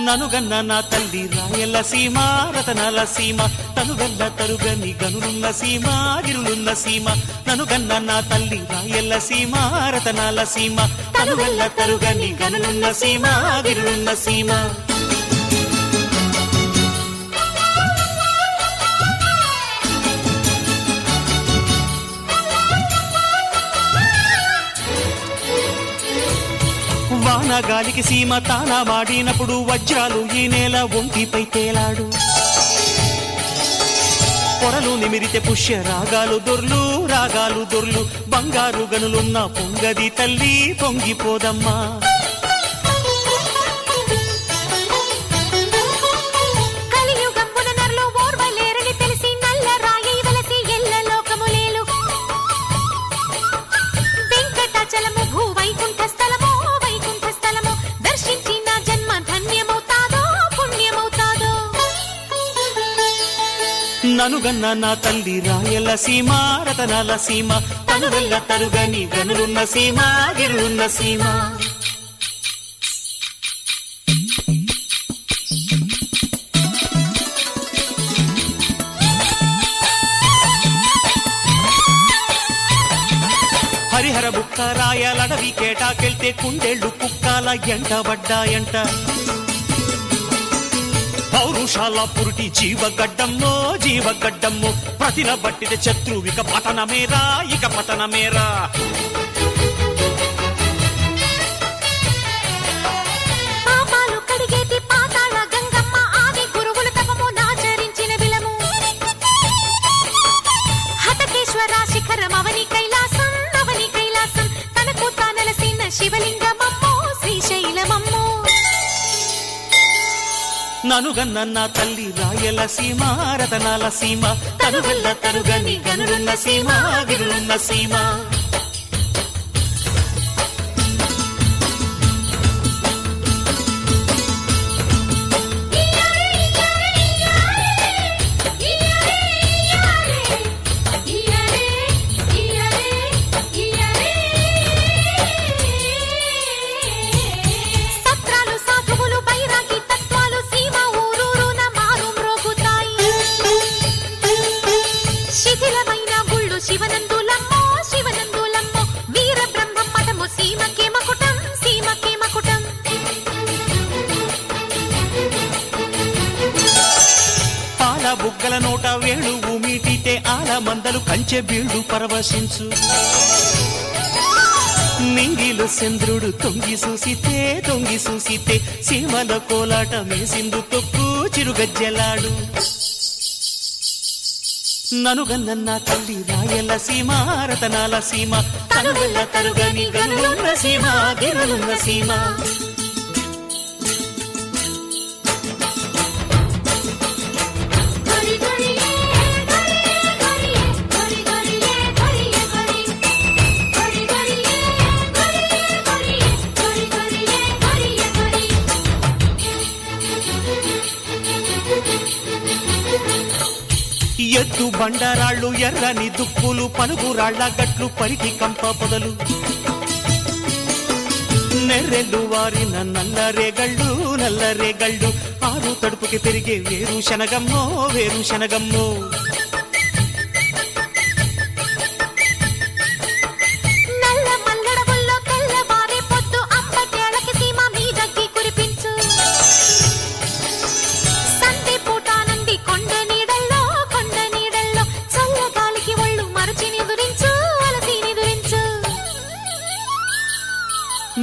ననుగన్న నా తల్లి రాయల సీమ రతనాల సీమ తనుగల్ల తరుగని గనులున్న సీమ గిరులున్న సీమ ననుగన్న నా తల్లి రాయల సీమ రతనాల సీమ తనుగల్ల తరుగని గనులున్న సీమ గిరులున్న సీమ వానగాలికి సీమ తానా వాడినప్పుడు వజ్రాలు ఈ నేల ఒంటిపై తేలాడు పొరలు నిమిరితే పుష్య రాగాలు దొర్లు బంగారు గనులున్న పొంగది తల్లి పొంగిపోదమ్మా ననుగన్న నా తల్లి రాయల సీమ రతనాల సీమ తనుగల్ల తరుగని గనులున్న సీమ గిరులున్న సీమ హరిహర బుక్క రాయలడవి కేటాకెళ్తే కుండేళ్లు కుక్కాల ఎంట పడ్డాయంట పౌరుషాల పురుటి జీవగడ్డమ్మో ప్రతిన బట్టిద శత్రువిక పతనమేరా ఇక పతనమేరా పాపాలు కడిగేటి పాతాళ గంగమ్మ ఆది గురువుల తపము నాచరించిన విలము హతకేశ్వర శిఖరం అవని కైలాసం తనకు తానలసిన శివలింగమమ్మో శ్రీశైలమమ్మో ననుగన్న నా తల్లి రాయల సీమ రతనాల సీమ తనుగల్ల తరుగని గనులున్న సీమ గిరులున్న సీమ బుగ్గల నోట వేణువు మీటితే ఆల మందలు కంచె బీళ్లు పరవశించు నింగిలు చంద్రుడు తొంగి చూసితే సీమల కోలాట మేసిందు తొక్కు చిరుగజ్జెలాడు ననుగన్న నా తల్లి రాయల సీమ రతనాల సీమ తనుగల్ల తరుగని గనులున్న సీమ గిరులున్న సీమ ఎత్తు బండరాళ్ళు ఎర్రని దుప్పులు పలుగురాళ్ల గట్లు పరికి కంప పొదలు నెర్రెళ్ళు వారిన నల్లరేగళ్ళు ఆరు తడుపుకి పెరిగే వేరుశనగమ్మో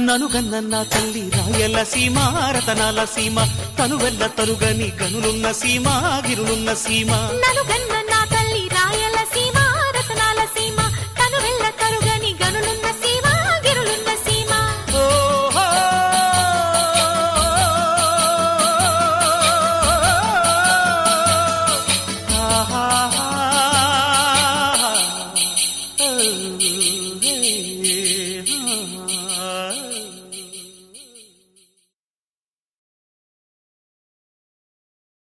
ననుగన్న నా తల్లి రాయల సీమ రతనాల సీమ తనువెల్ల తరుగని గనులున్న సీమ గిరులున్న సీమ ననుగన్న నా తల్లి రాయల సీమ రతనాల సీమ తనువెల్ల తరుగని గనులున్న సీమ గిరులున్న సీమ ఓహో